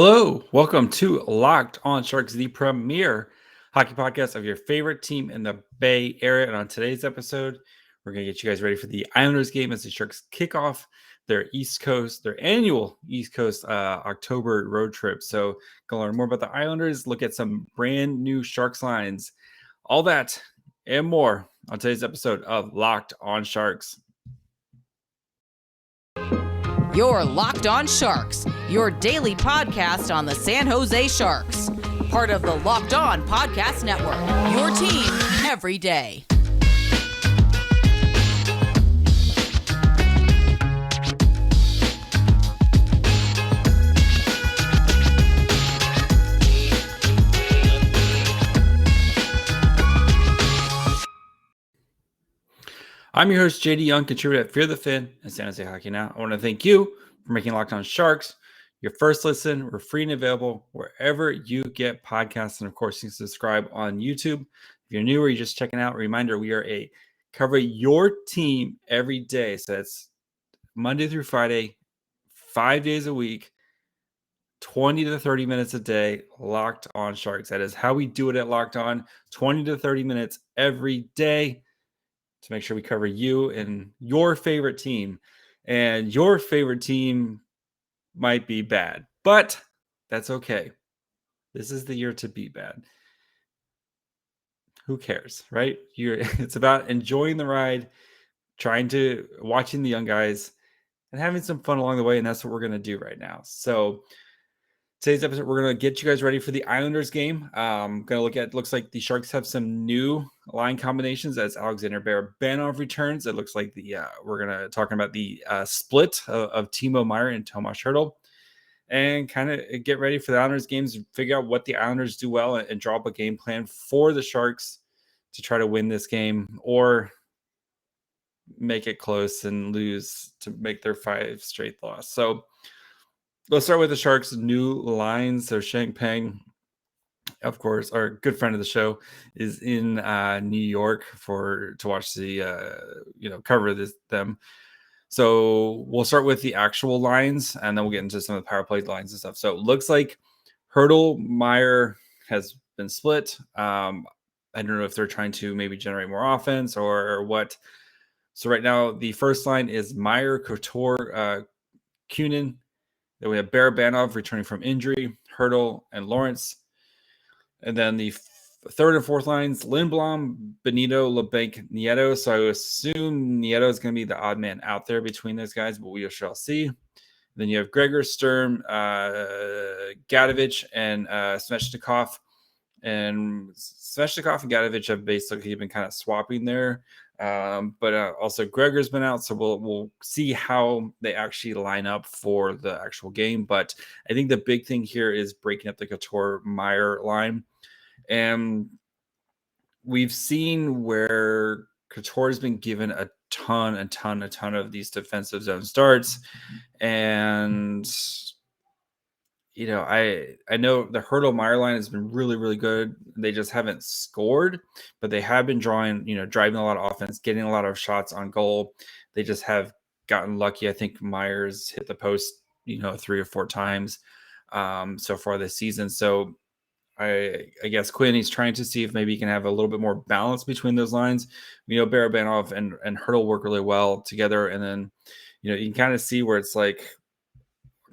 Hello, welcome to Locked on Sharks, the premier hockey podcast of your favorite team in the Bay Area. And on today's episode, we're going to get you guys ready for the Islanders game as the Sharks kick off their annual East Coast October road trip. So, going to learn more about the Islanders, look at some brand new Sharks lines, all that and more on today's episode of Locked on Sharks. You're Locked on Sharks, your daily podcast on the San Jose Sharks. Part of the Locked On Podcast Network, your team every day. I'm your host, JD Young, contributor at Fear the Fin and San Jose Hockey Now. I want to thank you for making Locked on Sharks your first listen. We're free and available wherever you get podcasts. And of course, you can subscribe on YouTube. If you're new or you're just checking out, a reminder, we are cover your team every day. So that's Monday through Friday, 5 days a week, 20 to 30 minutes a day, Locked on Sharks. That is how we do it at Locked On, 20 to 30 minutes every day to make sure we cover you and your favorite team. And your favorite team might be bad, but that's okay. This is the year to be bad. Who cares, right? It's about enjoying the ride, watching the young guys and having some fun along the way. And that's what we're going to do right now. So today's episode, we're going to get you guys ready for the Islanders game. Going to looks like the Sharks have some new line combinations as Alexander Barabanov returns. It looks like we're going to talking about the split of Timo, Meier, and Tomas Hertl, and kind of get ready for the Islanders games, figure out what the Islanders do well, and draw up a game plan for the Sharks to try to win this game or make it close and lose to make their 5 straight loss. So let's start with the Sharks' new lines. So Sheng Peng, of course, our good friend of the show, is in New York to watch the cover them. So we'll start with the actual lines, and then we'll get into some of the power play lines and stuff. So it looks like Hertl, Meier has been split. I don't know if they're trying to maybe generate more offense or what. So right now, the first line is Meier, Couture, Kunin. Then we have Barabanov returning from injury, Hertl, and Lawrence. And then the third and fourth lines, Lindblom, Benito, LeBanc, Nieto. So I assume Nieto is going to be the odd man out there between those guys, but we shall see. Then you have Gregor, Sturm, Gadovich, and Svechnikov. And Svechnikov and Gadovich have basically been kind of swapping there. But also Gregor's been out, so we'll see how they actually line up for the actual game. But I think the big thing here is breaking up the Couture-Meier line. And we've seen where Couture has been given a ton of these defensive zone starts. And I know the Hertl-Meier line has been really, really good. They just haven't scored, but they have been driving a lot of offense, getting a lot of shots on goal. They just have gotten lucky. I think Meier's hit the post, 3 or 4 times so far this season. So I guess Quinn, he's trying to see if maybe he can have a little bit more balance between those lines. Barabanov and Hertl work really well together. And then, you can kind of see where it's like,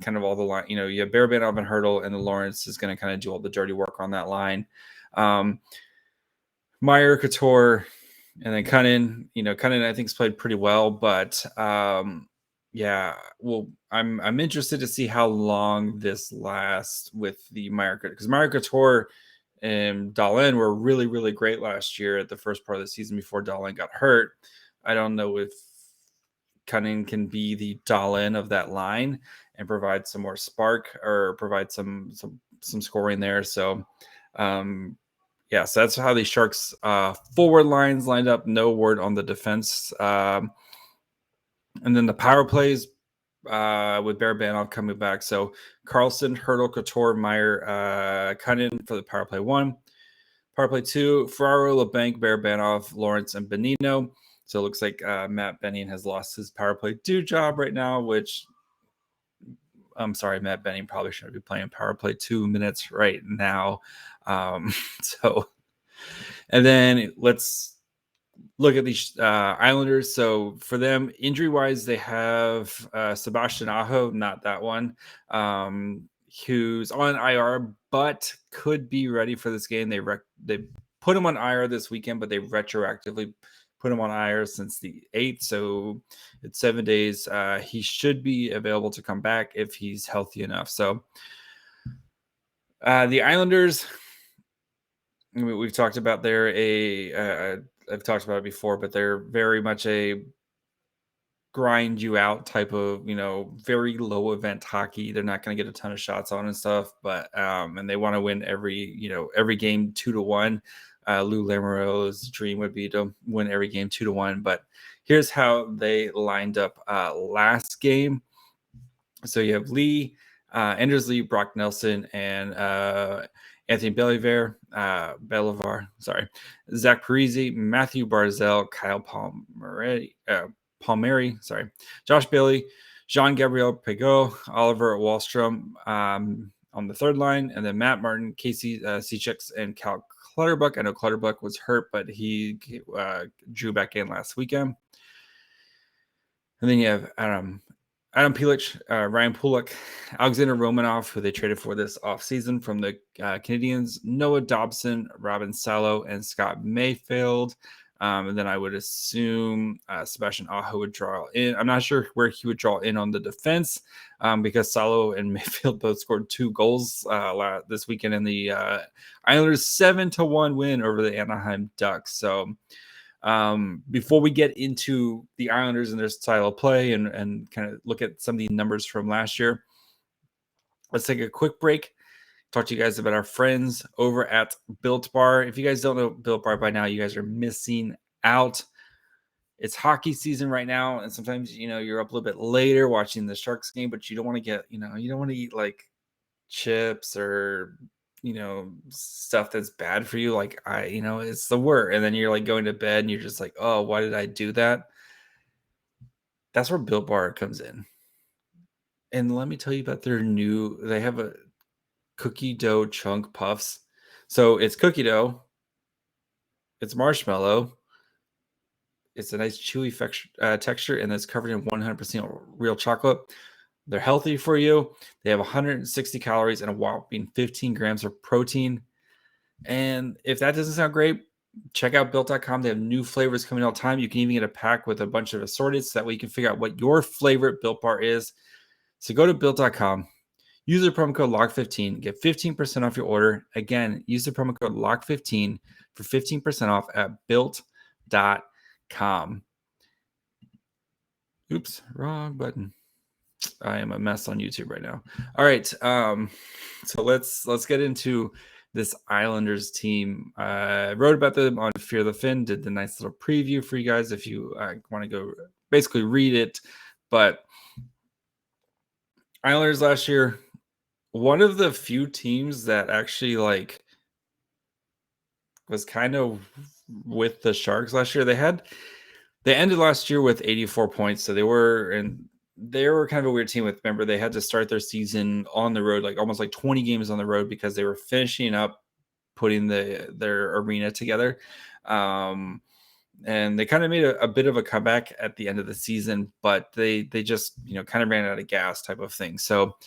kind of all the line, you have Barabanov and Hertl, and the Lawrence is going to kind of do all the dirty work on that line. Meier, Couture, and then Cunnin. Cunnin I think's played pretty well, but I'm interested to see how long this lasts with the Meier, because Meier, Couture and Dahlin were really, really great last year at the first part of the season before Dahlin got hurt. I don't know if Cunnin can be the Dahlin of that line and provide some more spark or provide some scoring there. So, so that's how the Sharks forward lines lined up. No word on the defense. And then the power plays with Barabanov coming back. So Carlson, Hertl, Couture, Meier, Cunnin for the power play 1. Power play 2, Ferraro, LeBanc, Barabanov, Lawrence, and Benino. So it looks like Matt Benning has lost his power play 2 job right now, which I'm sorry, Matt Benning probably shouldn't be playing power play 2 minutes right now. So, and then let's look at these Islanders. So for them, injury wise, they have Sebastian Aho, not that one, who's on IR, but could be ready for this game. They put him on IR this weekend, but they retroactively put him on IR since the 8th. So it's 7 days. He should be available to come back if he's healthy enough. So the Islanders, we've talked about I've talked about it before, but they're very much a grind you out type of, very low event hockey. They're not going to get a ton of shots on and stuff, but and they want to win every game 2-1. Lou Lamoriello's dream would be to win every game 2-1. But here's how they lined up last game. So you have Anders Lee, Brock Nelson, and Anthony Belivar, Zach Parise, Matthew Barzal, Kyle Palmieri, Josh Bailey, Jean-Gabriel Pageau, Oliver Wahlstrom on the third line, and then Matt Martin, Casey Sjsharks, and Cal Clutterbuck. I know Clutterbuck was hurt, but he drew back in last weekend. And then you have Adam Pilich, Ryan Pulock, Alexander Romanov, who they traded for this offseason from the Canadiens, Noah Dobson, Robin Salo, and Scott Mayfield. And then I would assume Sebastian Aho would draw in. I'm not sure where he would draw in on the defense because Salo and Mayfield both scored 2 goals this weekend in the Islanders' 7-1 win over the Anaheim Ducks. So before we get into the Islanders and their style of play and kind of look at some of the numbers from last year, let's take a quick break. Talk to you guys about our friends over at Built Bar. If you guys don't know Built Bar by now, you guys are missing out. It's hockey season right now, and sometimes you're up a little bit later watching the Sharks game, but you don't want to get you don't want to eat like chips or stuff that's bad for you. Like it's the worst, and then you're like going to bed and you're just like, oh, why did I do that? That's where Built Bar comes in. And let me tell you about they have a cookie dough chunk puffs. So it's cookie dough, it's marshmallow, it's a nice chewy texture, and it's covered in 100% real chocolate. They're healthy for you. They have 160 calories and a whopping 15 grams of protein. And if that doesn't sound great, check out built.com. They have new flavors coming all the time. You can even get a pack with a bunch of assorted so that way you can figure out what your favorite Built Bar is. So go to built.com. Use the promo code LOCK15. Get 15% off your order. Again, use the promo code LOCK15 for 15% off at built.com. Oops, wrong button. I am a mess on YouTube right now. All right. So let's get into this Islanders team. I wrote about them on Fear the Fin, did the nice little preview for you guys if you want to go basically read it. But Islanders last year, one of the few teams that actually was kind of with the Sharks last year. They ended last year with 84 points, so they were kind of a weird team. Remember, they had to start their season on the road, like almost like 20 games on the road because they were finishing up putting their arena together. And they kind of made a bit of a comeback at the end of the season, but they just kind of ran out of gas type of thing. So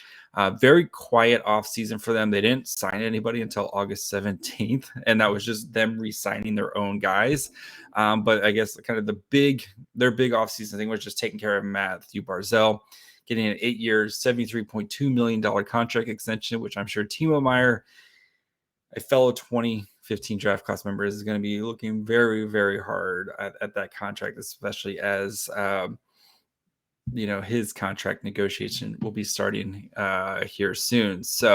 very quiet off season for them. They didn't sign anybody until August 17th, and that was just them re-signing their own guys. But I guess kind of their big off season thing was just taking care of Matthew Barzal, getting an 8-year, $73.2 million contract extension, which I'm sure Timo Meier, a fellow 2015 draft class member, is going to be looking very, very hard at that contract, especially as his contract negotiation will be starting here soon. So,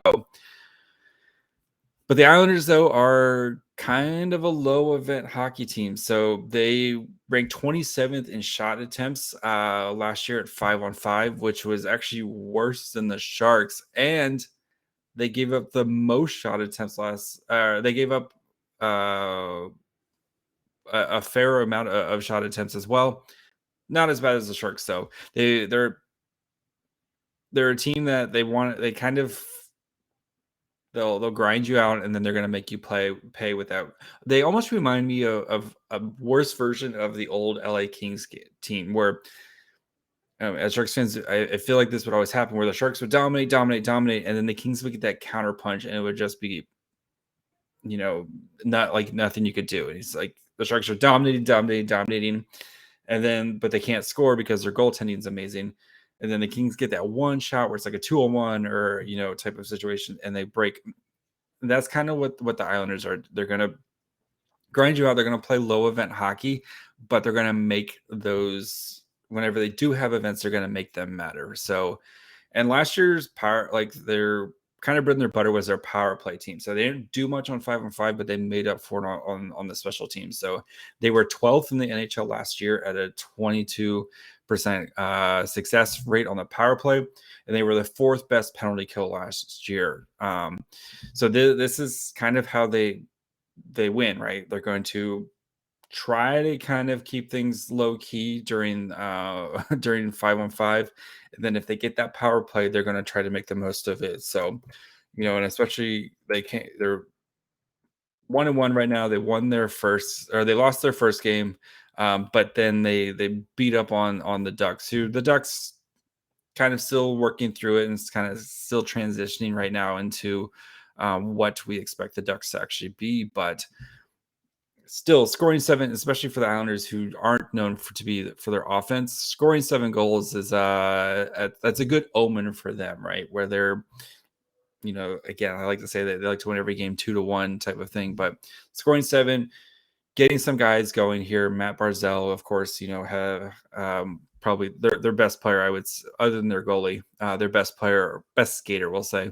but the Islanders, though, are kind of a low event hockey team. So they ranked 27th in shot attempts last year at 5-on-5, which was actually worse than the Sharks. And they gave up the most shot attempts they gave up a fair amount of shot attempts as well. Not as bad as the Sharks, though. They're they're a team that they'll grind you out, and then they're going to make you pay without. They almost remind me of a worse version of the old LA Kings team, where as Sharks fans, I feel like this would always happen, where the Sharks would dominate, and then the Kings would get that counter punch, and it would just be, not like nothing you could do. And it's like the Sharks are dominating, and then but they can't score because their goaltending is amazing. And then the Kings get that one shot where it's like a 2-on-1 or type of situation, and they break. And that's kind of what the Islanders are. They're gonna grind you out. They're gonna play low event hockey, but they're gonna make those whenever they do have events, they're gonna make them matter. So, and last year's power, like their kind of bread and their butter was their power play team. So they didn't do much on 5-on-5, but they made up for it on the special teams. So they were 12th in the NHL last year at a 22% success rate on the power play, and they were the fourth best penalty kill last year. So this is kind of how they win, right? They're going to try to kind of keep things low key during 5-on-5, and then if they get that power play, they're going to try to make the most of it. So, and especially they're 1-1 right now. They lost their first game, but then they beat up on the Ducks, who the Ducks kind of still working through it, and it's kind of still transitioning right now into what we expect the Ducks to actually be, but still scoring 7, especially for the Islanders, who aren't known for their offense. Scoring 7 goals is that's a good omen for them, right? Where they're, again, I like to say that they like to win every game 2-1 type of thing, but scoring 7, getting some guys going here. Matt Barzal, of course, have probably their best player, I would, other than their goalie, their best player, best skater, we'll say.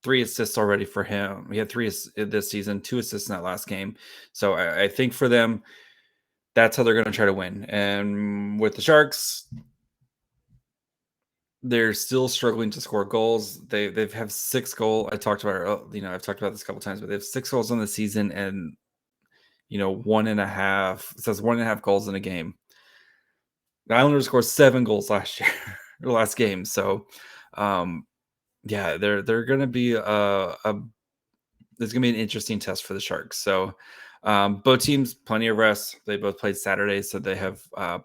3 assists already for him. He had 3 this season, 2 assists in that last game. So I think for them, that's how they're going to try to win. And with the Sharks, they're still struggling to score goals. They have 6 goals. I've talked about this a couple times, but they have 6 goals on the season, and 1.5. It says 1.5 goals in a game. The Islanders scored 7 goals last year, or last game. So, yeah, they're going to be there's going to be an interesting test for the Sharks. So both teams, plenty of rest. They both played Saturday, so they have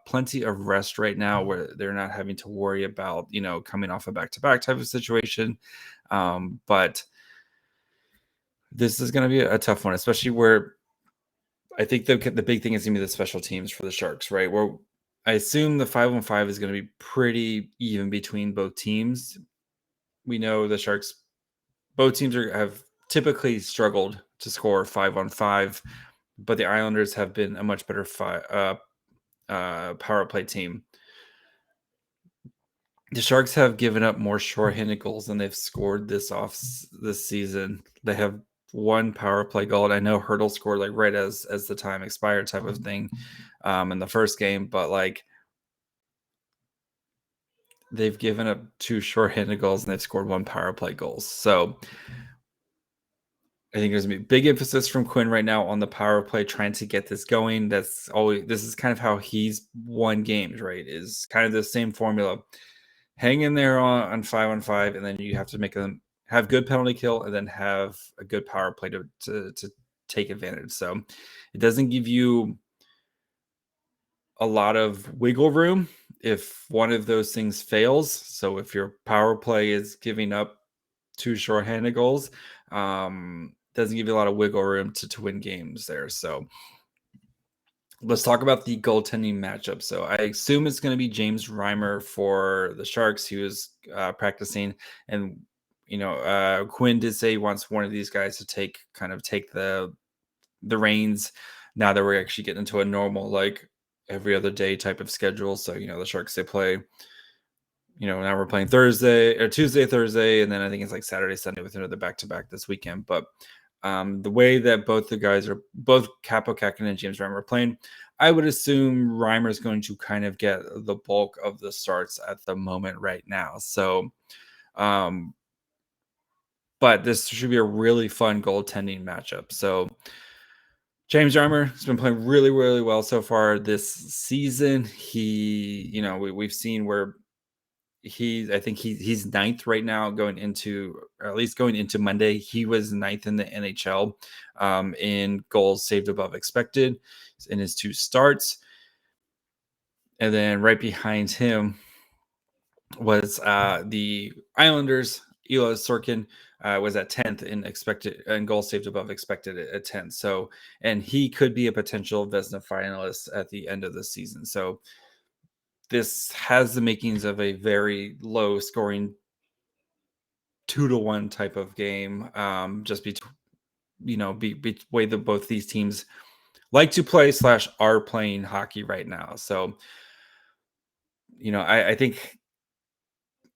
plenty of rest right now, where they're not having to worry about coming off a back-to-back type of situation. But this is going to be a tough one, especially where I think the big thing is going to be the special teams for the Sharks, right? Where I assume the 5-on-5 is going to be pretty even between both teams. We know the Sharks, both teams have typically struggled to score 5-on-5, but the Islanders have been a much better power play team. The Sharks have given up more shorthanded goals than they've scored this season. They have 1 power play goal, and I know Hertl scored like right as the time expired type of thing in the first game, but like they've given up 2 shorthanded goals and they've scored 1 power play goals. So I think there's going to be big emphasis from Quinn right now on the power play, trying to get this going. This is kind of how he's won games, right? Is kind of the same formula. Hang in there on 5-on-5, and then you have to make them have good penalty kill and then have a good power play to take advantage. So it doesn't give you a lot of wiggle room if one of those things fails. So if your power play is giving up 2 shorthanded goals, doesn't give you a lot of wiggle room to win games there. So let's talk about the goaltending matchup. So I assume it's going to be James Reimer for the Sharks. He was practicing, and Quinn did say he wants one of these guys to take the reins now that we're actually getting into a normal, like, every other day type of schedule. So the Sharks, they play, now we're playing Tuesday, Thursday, and then I think it's like Saturday, Sunday with another back-to-back this weekend. But the way that both Capo Kakinen and James Reimer are playing, I would assume Reimer is going to kind of get the bulk of the starts at the moment right now. So, but this should be a really fun goaltending matchup. So James Reimer has been playing really, really well so far this season. He, we've seen where I think he's ninth right now going into, or at least going into Monday. He was ninth in the NHL in goals saved above expected in his 2 starts. And then right behind him was the Islanders. Ilya Sorokin was at 10th in expected and goals saved above expected at 10th. So, and he could be a potential Vezina finalist at the end of the season. So this has the makings of a very low scoring 2-1 type of game. Just be way that both these teams like to play / are playing hockey right now. So, I think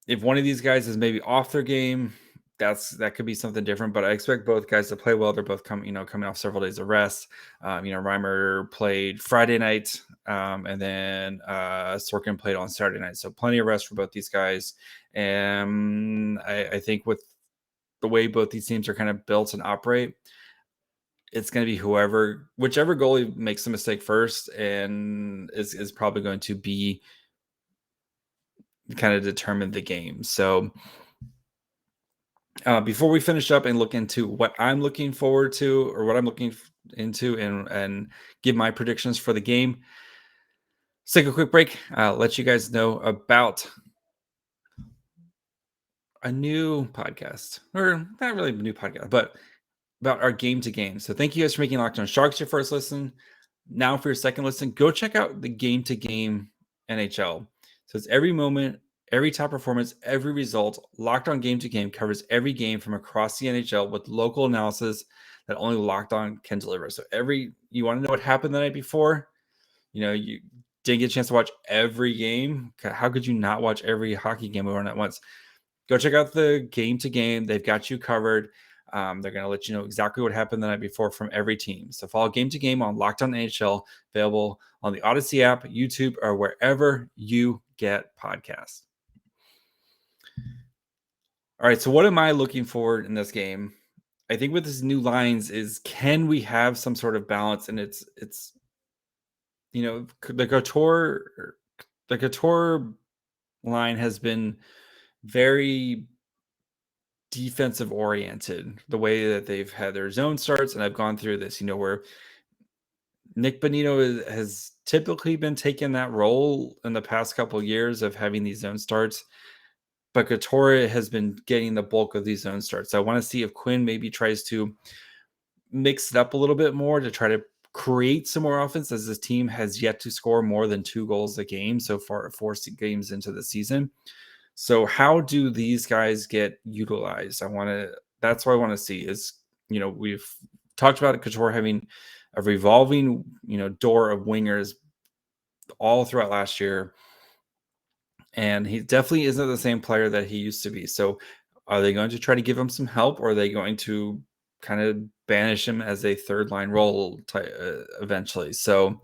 if one of these guys is maybe off their game, that could be something different. But I expect both guys to play well. They're both coming off several days of rest. Reimer played Friday night, and then Sorokin played on Saturday night. So plenty of rest for both these guys. And I think with the way both these teams are kind of built and operate, it's going to be whichever goalie makes the mistake first and is probably going to be kind of determine the game. So before we finish up and look into what I'm looking forward to, or what I'm looking into, and give my predictions for the game, let's take a quick break. Let you guys know about a new podcast, or not really a new podcast, but about our game to game. So thank you guys for making Locked On Sharks your first listen. Now for your second listen, go check out the Game to Game NHL. So it's every moment, every top performance, every result. Locked On Game to Game covers every game from across the NHL with local analysis that only Locked On can deliver. So you want to know what happened the night before? You didn't get a chance to watch every game. How could you not watch every hockey game we run at once? Go check out the Game to Game. They've got you covered. They're going to let you know exactly what happened the night before from every team. So follow Game to Game on Locked On NHL, available on the Odyssey app, YouTube, or wherever you get podcasts. All right, so what am I looking for in this game? I think with these new lines is, can we have some sort of balance? And it's the Couture line has been very defensive oriented, the way that they've had their zone starts. And I've gone through this, where Nick Bonino has typically been taking that role in the past couple of years of having these zone starts, but Couture has been getting the bulk of these zone starts. So I want to see if Quinn maybe tries to mix it up a little bit more to try to create some more offense, as this team has yet to score more than 2 goals a game so far, 4 games into the season. So how do these guys get utilized? That's what I want to see is, we've talked about Couture having a revolving, door of wingers all throughout last year. And he definitely isn't the same player that he used to be. So are they going to try to give him some help, or are they going to kind of banish him as a third line role eventually? So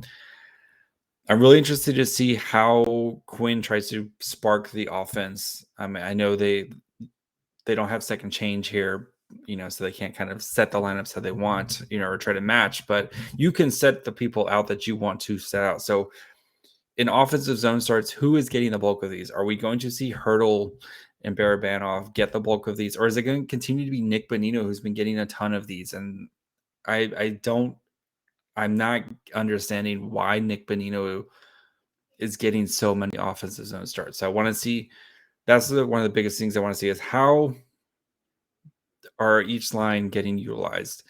I'm really interested to see how Quinn tries to spark the offense. I mean, I know they don't have second change here, so they can't kind of set the lineups how they want, or try to match, but you can set the people out that you want to set out. So in offensive zone starts, who is getting the bulk of these? Are we going to see Hertl and Barabanov get the bulk of these, or is it going to continue to be Nick Bonino, who's been getting a ton of these? And I'm not understanding why Nick Bonino is getting so many offensive zone starts. So I want to see, that's one of the biggest things I want to see, is how are each line getting utilized.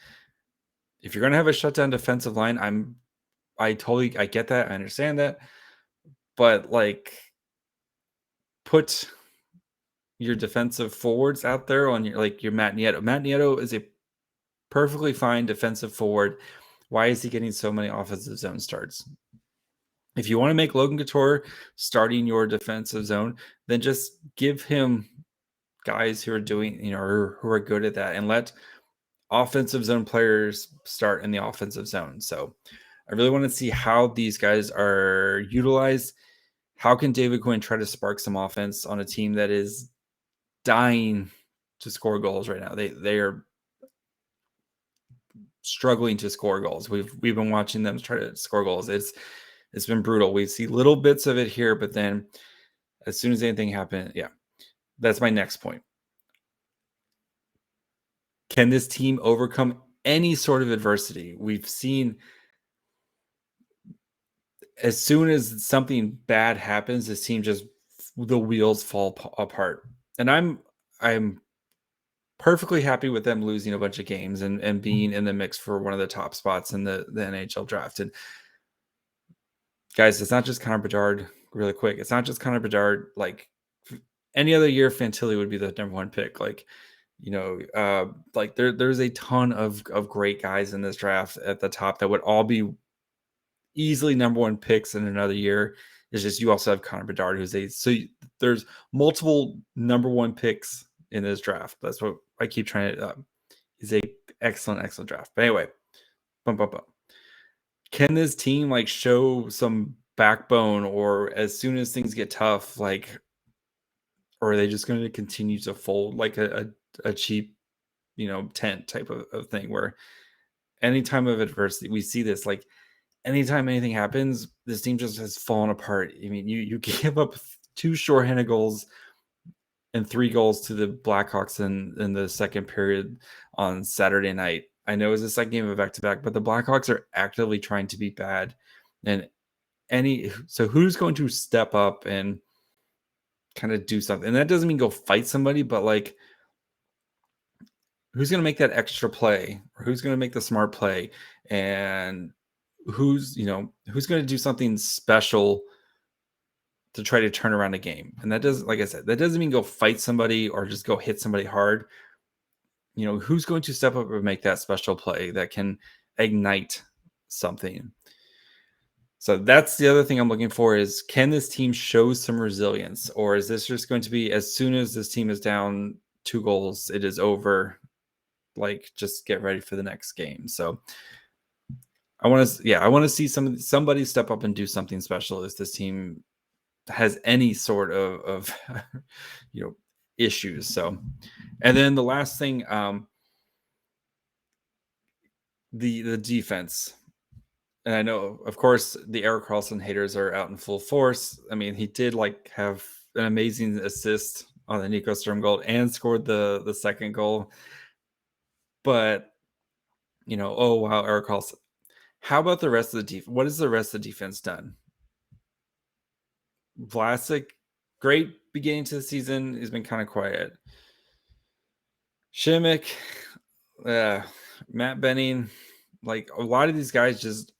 If you're going to have a shutdown defensive line, I get that. I understand that. But put your defensive forwards out there on your Matt Nieto. Matt Nieto is a perfectly fine defensive forward. Why is he getting so many offensive zone starts? If you want to make Logan Couture starting your defensive zone, then just give him guys who are doing, who are good at that, and let offensive zone players start in the offensive zone. So I really want to see how these guys are utilized. How can David Quinn try to spark some offense on a team that is dying to score goals right now? They are struggling to score goals. We've been watching them try to score goals. It's been brutal. We see little bits of it here, but then as soon as anything happens, yeah, that's my next point. Can this team overcome any sort of adversity? We've seen as soon as something bad happens, this team just the wheels fall apart. And I'm perfectly happy with them losing a bunch of games and being in the mix for one of the top spots in the NHL draft. And guys, it's not just Connor Bedard. Really quick, it's not just Connor Bedard. Like any other year, Fantilli would be the number one pick. Like like there's a ton of great guys in this draft at the top that would all be easily number one picks in another year. It's just you also have Connor Bedard, there's multiple number one picks in this draft. That's what I keep trying to. Is a excellent draft. But anyway, bum. Can this team like show some backbone, or as soon as things get tough, like, or are they just going to continue to fold like a cheap, tent type of thing where any time of adversity, we see this, like anytime anything happens, this team just has fallen apart. I mean, you give up 2 shorthanded goals and 3 goals to the Blackhawks in the second period on Saturday night. I know it's the second game of back-to-back, but the Blackhawks are actively trying to be bad. And so who's going to step up and kind of do something? And that doesn't mean go fight somebody, but like who's going to make that extra play, or who's going to make the smart play, and who's going to do something special to try to turn around a game. And that doesn't, like I said, that doesn't mean go fight somebody or just go hit somebody hard. Who's going to step up and make that special play that can ignite something? So that's the other thing I'm looking for is, can this team show some resilience, or is this just going to be as soon as this team is down 2 goals, it is over? Like, just get ready for the next game. So I want to see somebody step up and do something special if this team has any sort of issues. So, and then the last thing, the defense. And I know, of course, the Erik Karlsson haters are out in full force. I mean, he did have an amazing assist on the Nico Sturm goal and scored the second goal. But, oh, wow, Erik Karlsson. How about the rest of the defense? What has the rest of the defense done? Vlasic, great beginning to the season. He's been kind of quiet. Šimik, Matt Benning, like a lot of these guys just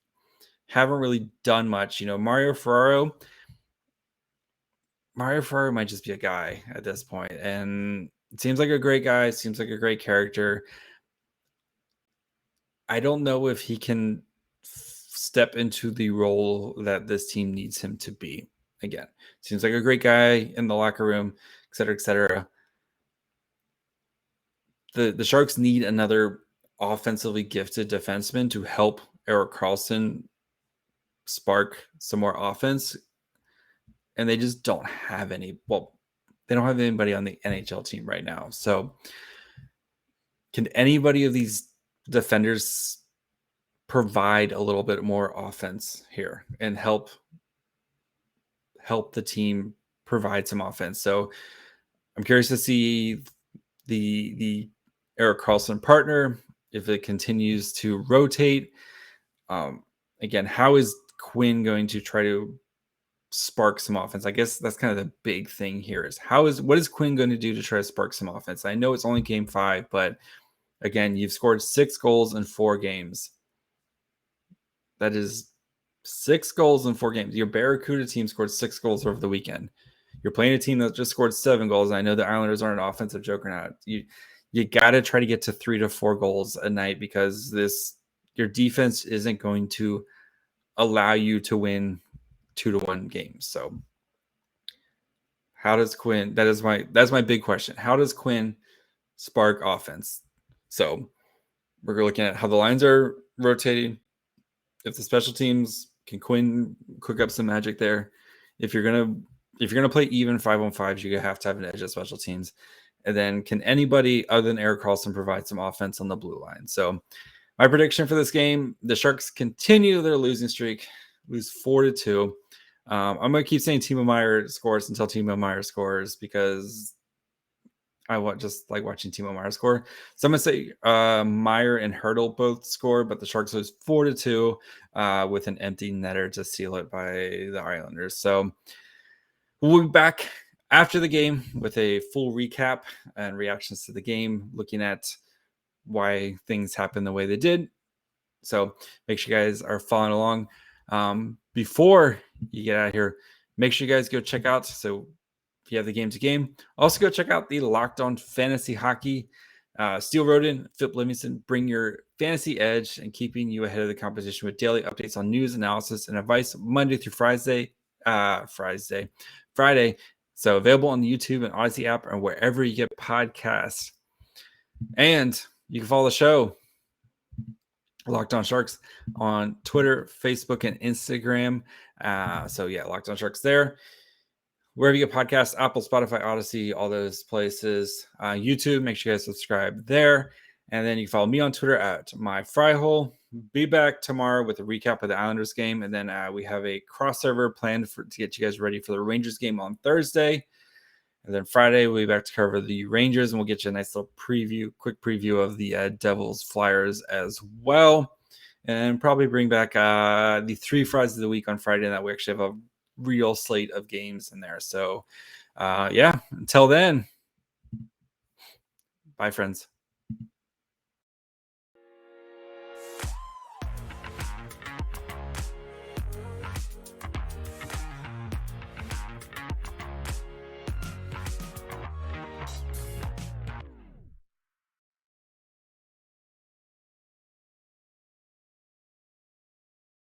haven't really done much. Mario Ferraro might just be a guy at this point, and it seems like a great guy, seems like a great character. I don't know if he can step into the role that this team needs him to be. Again, seems like a great guy in the locker room, et cetera, et cetera. The Sharks need another offensively gifted defenseman to help Erik Karlsson spark some more offense. And they just don't have any. Well, they don't have anybody on the NHL team right now. So can anybody of these defenders provide a little bit more offense here and help the team provide some offense? So I'm curious to see the Erik Karlsson partner, if it continues to rotate. Again, how is Quinn going to try to spark some offense? I guess that's kind of the big thing here is what is Quinn going to do to try to spark some offense? I know it's only game 5, but again, you've scored 6 goals in 4 games. That is 6 goals in 4 games. Your Barracuda team scored 6 goals over the weekend. You're playing a team that just scored 7 goals. I know the Islanders aren't an offensive juggernaut. You got to try to get to 3 to 4 goals a night, because your defense isn't going to allow you to win 2-1 games. So how does Quinn, that's my big question. How does Quinn spark offense? So we're looking at how the lines are rotating. If the special teams, can Quinn cook up some magic there? If you're gonna play even 5-on-5s, you have to have an edge of special teams. And then can anybody other than Erik Karlsson provide some offense on the blue line? So my prediction for this game, the Sharks continue their losing streak, lose 4-2. I'm going to keep saying Timo Meier scores until Timo Meier scores because I just like watching Timo Meier score. So I'm going to say Meier and Hertl both score, but the Sharks lose 4-2 with an empty netter to seal it by the Islanders. So we'll be back after the game with a full recap and reactions to the game, looking at why things happened the way they did. So make sure you guys are following along. Before you get out of here, make sure you guys go check out. So if you have the game to game, also go check out the Locked On Fantasy Hockey. Steel Roden, Philip Livingston bring your fantasy edge and keeping you ahead of the competition with daily updates on news, analysis, and advice Monday through Friday. So available on the YouTube and Odyssey app or wherever you get podcasts. And you can follow the show, Locked On Sharks, on Twitter, Facebook, and Instagram. Locked On Sharks there. Wherever you get podcasts, Apple, Spotify, Odyssey, all those places. YouTube, make sure you guys subscribe there. And then you can follow me on Twitter at myfryhole. Be back tomorrow with a recap of the Islanders game. And then we have a crossover planned to get you guys ready for the Rangers game on Thursday. And then Friday, we'll be back to cover the Rangers, and we'll get you a nice little quick preview of the Devils Flyers as well. And probably bring back the 3 Fridays of the week on Friday, and that we actually have a real slate of games in there. So, until then, bye, friends.